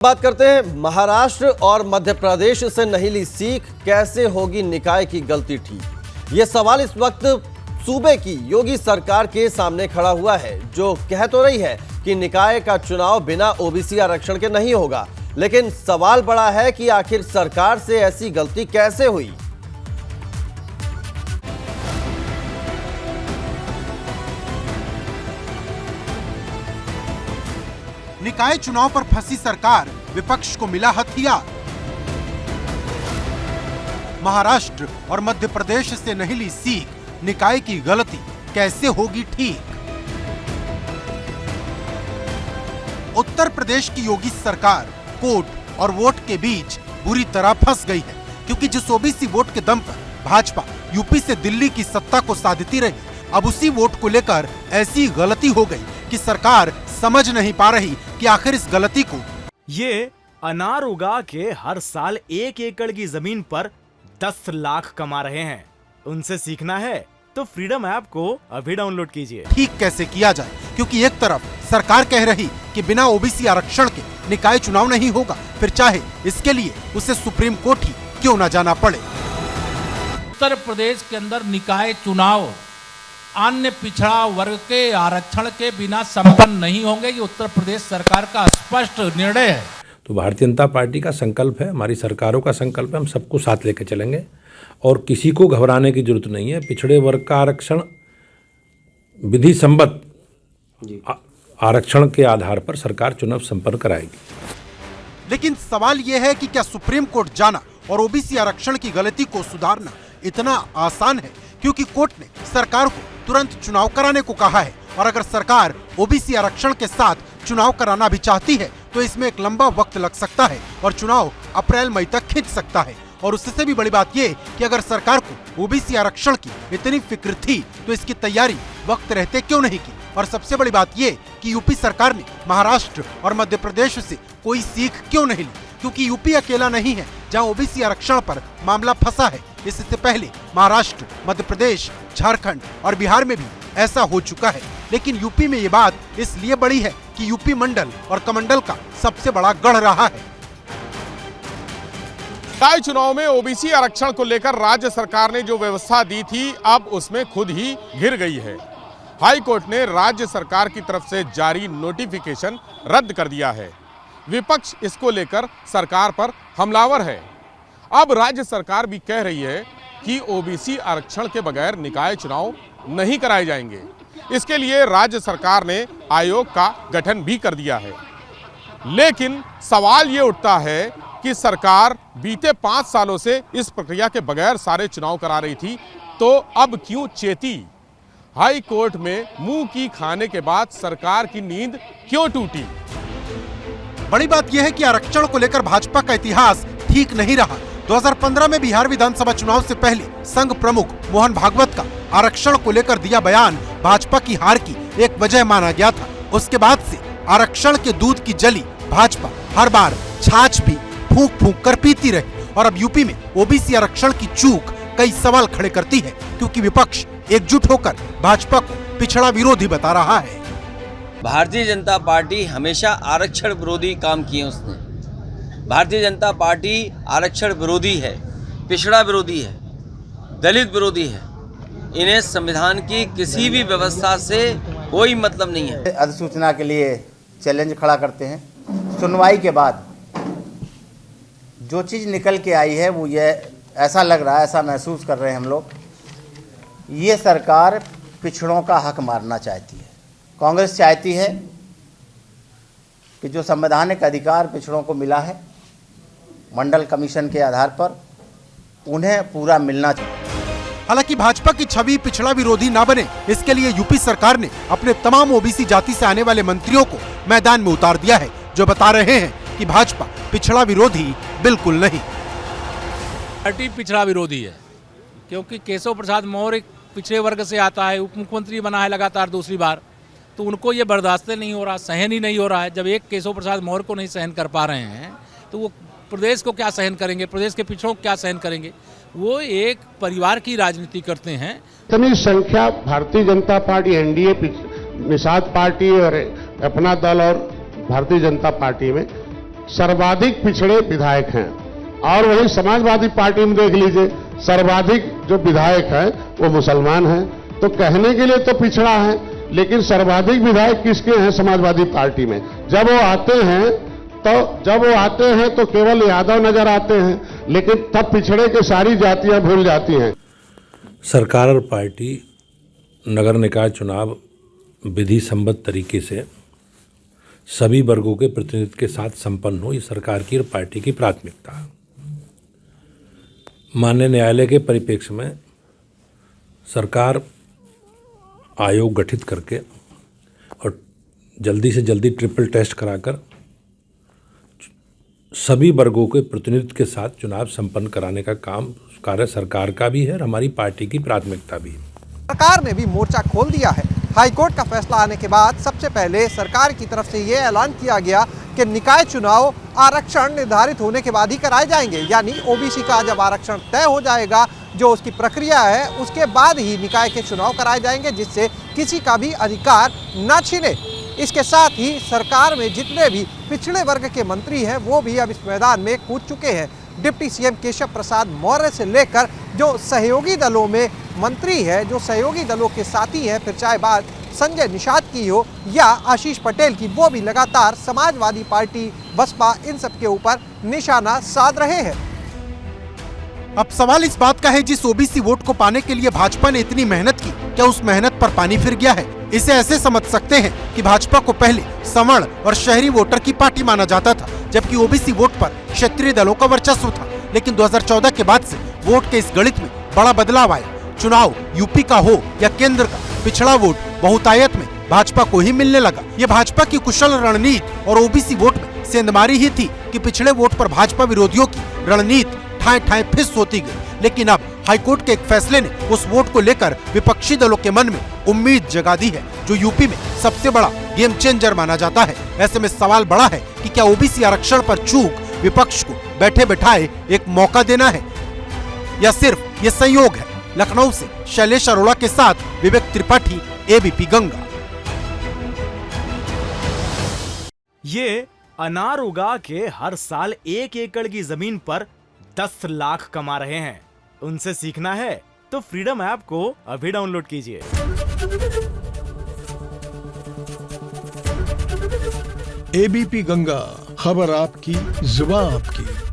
बात करते हैं महाराष्ट्र और मध्य प्रदेश से नहीं ली सीख, कैसे होगी निकाय की गलती ठीक। यह सवाल इस वक्त सूबे की योगी सरकार के सामने खड़ा हुआ है, जो कह तो रही है कि निकाय का चुनाव बिना ओबीसी आरक्षण के नहीं होगा, लेकिन सवाल बड़ा है कि आखिर सरकार से ऐसी गलती कैसे हुई। निकाय चुनाव पर फंसी सरकार, विपक्ष को मिला हथियार। महाराष्ट्र और मध्य प्रदेश से नहीं ली सीख, निकाय की गलती कैसे होगी ठीक। उत्तर प्रदेश की योगी सरकार कोर्ट और वोट के बीच बुरी तरह फंस गई है, क्योंकि जिस ओबीसी वोट के दम पर भाजपा यूपी से दिल्ली की सत्ता को साधती रही, अब उसी वोट को लेकर ऐसी गलती हो गई कि सरकार समझ नहीं पा रही कि आखिर इस गलती को। ये अनार उगा के हर साल 1 एकड़ की जमीन पर 10 लाख कमा रहे हैं। उनसे सीखना है तो फ्रीडम ऐप को अभी डाउनलोड कीजिए। ठीक कैसे किया जाए, क्योंकि एक तरफ सरकार कह रही कि बिना ओबीसी आरक्षण के निकाय चुनाव नहीं होगा, फिर चाहे इसके लिए उसे सुप्रीम कोर्ट ही क्यों न जाना पड़े। उत्तर प्रदेश के अंदर निकाय चुनाव अन्य पिछड़ा वर्ग के आरक्षण के बिना संपन्न नहीं होंगे। ये उत्तर प्रदेश सरकार का स्पष्ट निर्णय है। तो भारतीय जनता पार्टी का संकल्प है, हमारी सरकारों का संकल्प है, हम सबको साथ लेकर चलेंगे और किसी को घबराने की जरूरत नहीं है। पिछड़े वर्ग का आरक्षण विधि सम्मत आरक्षण के आधार पर सरकार चुनाव संपन्न कराएगी। लेकिन सवाल यह है कि क्या सुप्रीम कोर्ट जाना और ओबीसी आरक्षण की गलती को सुधारना इतना आसान है, क्योंकि कोर्ट ने सरकार को तुरंत चुनाव कराने को कहा है, और अगर सरकार ओबीसी आरक्षण के साथ चुनाव कराना भी चाहती है तो इसमें एक लंबा वक्त लग सकता है और चुनाव अप्रैल मई तक खिंच सकता है। और उससे भी बड़ी बात यह कि अगर सरकार को ओबीसी आरक्षण की इतनी फिक्र थी तो इसकी तैयारी वक्त रहते क्यों नहीं की। और सबसे बड़ी बात यह कि यूपी सरकार ने महाराष्ट्र और मध्य प्रदेश से कोई सीख क्यों नहीं ली, क्योंकि यूपी अकेला नहीं है जहां ओबीसी आरक्षण पर मामला फंसा है। इससे पहले महाराष्ट्र, मध्य प्रदेश, झारखंड और बिहार में भी ऐसा हो चुका है। लेकिन यूपी में ये बात इसलिए बड़ी है कि यूपी मंडल और कमंडल का सबसे बड़ा गढ़ रहा है। निकाय चुनाव में ओबीसी आरक्षण को लेकर राज्य सरकार ने जो व्यवस्था दी थी, अब उसमें खुद ही घिर गई है। हाई कोर्ट ने राज्य सरकार की तरफ से जारी नोटिफिकेशन रद्द कर दिया है। विपक्ष इसको लेकर सरकार पर हमलावर है। अब राज्य सरकार भी कह रही है कि ओबीसी आरक्षण के बगैर निकाय चुनाव नहीं कराए जाएंगे। इसके लिए राज्य सरकार ने आयोग का गठन भी कर दिया है। लेकिन सवाल ये उठता है कि सरकार बीते 5 सालों से इस प्रक्रिया के बगैर सारे चुनाव करा रही थी, तो अब क्यों चेती? हाई कोर्ट में मुंह की खाने के बाद सरकार की नींद क्यों टूटी? बड़ी बात यह है कि आरक्षण को लेकर भाजपा का इतिहास ठीक नहीं रहा। 2015 में बिहार विधानसभा चुनाव से पहले संघ प्रमुख मोहन भागवत का आरक्षण को लेकर दिया बयान भाजपा की हार की एक वजह माना गया था। उसके बाद से आरक्षण के दूध की जली भाजपा हर बार छाछ भी फूंक फूंक कर पीती रही, और अब यूपी में ओबीसी आरक्षण की चूक कई सवाल खड़े करती है, क्योंकि विपक्ष एकजुट होकर भाजपा को पिछड़ा विरोधी बता रहा है। भारतीय जनता पार्टी हमेशा आरक्षण विरोधी काम किए उसने। भारतीय जनता पार्टी आरक्षण विरोधी है, पिछड़ा विरोधी है, दलित विरोधी है। इन्हें संविधान की किसी भी व्यवस्था से कोई मतलब नहीं है। अधिसूचना के लिए चैलेंज खड़ा करते हैं। सुनवाई के बाद जो चीज़ निकल के आई है वो ये ऐसा लग रहा है, ऐसा महसूस कर रहे हैं हम लोग, ये सरकार पिछड़ों का हक मारना चाहती है। कांग्रेस चाहती है कि जो संवैधानिक अधिकार पिछड़ों को मिला है मंडल कमीशन के आधार पर, उन्हें पूरा मिलना चाहिए। हालांकि भाजपा की छवि पिछड़ा विरोधी ना बने, इसके लिए यूपी सरकार ने अपने तमाम ओबीसी जाति से आने वाले मंत्रियों को मैदान में उतार दिया है, जो बता रहे हैं कि भाजपा पिछड़ा विरोधी बिल्कुल नहीं। पार्टी पिछड़ा विरोधी है, क्योंकि केशव प्रसाद मौर्य पिछड़े वर्ग से आता है, उप मुख्यमंत्री बना है लगातार दूसरी बार, तो उनको ये बर्दाश्त नहीं हो रहा, सहन ही नहीं हो रहा है। जब एक केशव प्रसाद मौर्य को नहीं सहन कर पा रहे हैं तो वो प्रदेश को क्या सहन करेंगे, प्रदेश के पिछड़ों को क्या सहन करेंगे। वो एक परिवार की राजनीति करते हैं। इतनी संख्या Bharatiya Janata party, NDA, Nishad party और अपना दल और भारतीय जनता पार्टी में सर्वाधिक पिछड़े विधायक हैं। और वही समाजवादी पार्टी में देख लीजिए, सर्वाधिक जो विधायक हैं वो मुसलमान हैं। तो कहने के लिए तो पिछड़ा है, लेकिन सर्वाधिक विधायक किसके हैं समाजवादी पार्टी में? जब वो आते हैं तो केवल यादव नजर आते हैं, लेकिन तब पिछड़े के सारी जातियां भूल जाती हैं। सरकार और पार्टी नगर निकाय चुनाव विधि सम्मत तरीके से सभी वर्गों के प्रतिनिधित्व के साथ संपन्न हो, ये सरकार की और पार्टी की प्राथमिकता है। माननीय न्यायालय के परिप्रेक्ष्य में सरकार आयोग गठित करके और जल्दी से जल्दी ट्रिपल टेस्ट कराकर सभी वर्गों के प्रतिनिधित्व के साथ चुनाव संपन्न कराने का कार्य सरकार का भी है और हमारी पार्टी की प्राथमिकता भी है। सरकार ने भी मोर्चा खोल दिया है। हाईकोर्ट का फैसला आने के बाद सबसे पहले सरकार की तरफ से ये ऐलान किया गया कि निकाय चुनाव आरक्षण निर्धारित होने के बाद ही कराए जाएंगे, यानी ओबीसी का जब आरक्षण तय हो जाएगा, जो उसकी प्रक्रिया है, उसके बाद ही निकाय के चुनाव कराए जाएंगे, जिससे किसी का भी अधिकार न छिने। इसके साथ ही सरकार में जितने भी पिछड़े वर्ग के मंत्री हैं वो भी अब इस मैदान में कूद चुके हैं। डिप्टी सीएम केशव प्रसाद मौर्य से लेकर जो सहयोगी दलों में मंत्री है, जो सहयोगी दलों के साथी हैं, फिर चाहे बात संजय निषाद की हो या आशीष पटेल की, वो भी लगातार समाजवादी पार्टी, बसपा, इन सब के ऊपर निशाना साध रहे हैं। अब सवाल इस बात का है, जिस ओबीसी वोट को पाने के लिए भाजपा ने इतनी मेहनत की, क्या उस मेहनत पर पानी फिर गया है? इसे ऐसे समझ सकते हैं कि भाजपा को पहले सवर्ण और शहरी वोटर की पार्टी माना जाता था, जबकि ओबीसी वोट पर क्षेत्रीय दलों का वर्चस्व था। लेकिन 2014 के बाद से वोट के इस गणित में बड़ा बदलाव आया। चुनाव यूपी का हो या केंद्र का, पिछड़ा वोट बहुतायत में भाजपा को ही मिलने लगा। ये भाजपा की कुशल रणनीति और ओबीसी वोट में सेंधमारी ही थी कि पिछड़े वोट पर भाजपा विरोधियों की रणनीति ठाए ठाए फिस होती गई। लेकिन अब हाईकोर्ट के एक फैसले ने उस वोट को लेकर विपक्षी दलों के मन में उम्मीद जगा दी है, जो यूपी में सबसे बड़ा गेम चेंजर माना जाता है। ऐसे में सवाल बड़ा है कि क्या ओबीसी आरक्षण पर चूक विपक्ष को बैठे बैठाए एक मौका देना है या सिर्फ ये संयोग है? लखनऊ से शैलेश अरोड़ा के साथ विवेक त्रिपाठी, एबीपी गंगा। ये अनार उगा के हर साल 1 एकड़ की जमीन पर 10 लाख कमा रहे हैं। उनसे सीखना है तो फ्रीडम ऐप को अभी डाउनलोड कीजिए। एबीपी गंगा, खबर आपकी, जुबान आपकी।